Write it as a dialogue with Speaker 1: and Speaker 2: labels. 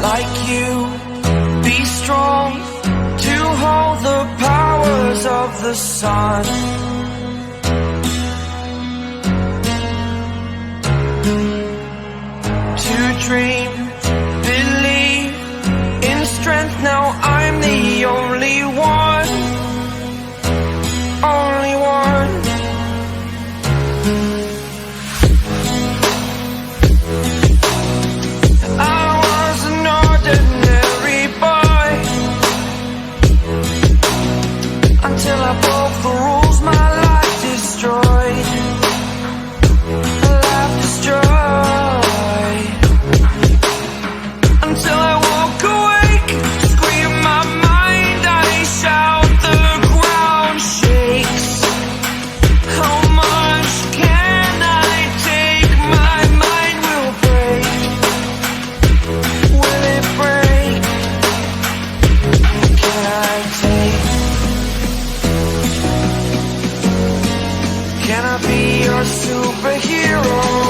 Speaker 1: like you, be strong to hold the powers of the sun. To dream, believe in strength. Now I'm the only one, only one. I was an ordinary boy until I broke the rules. My life destroyed, life destroyed. Until I walk awake, scream my mind, I shout, the ground shakes. How much can I take? My mind will break. Will it break? Can I take? Can I be your superhero?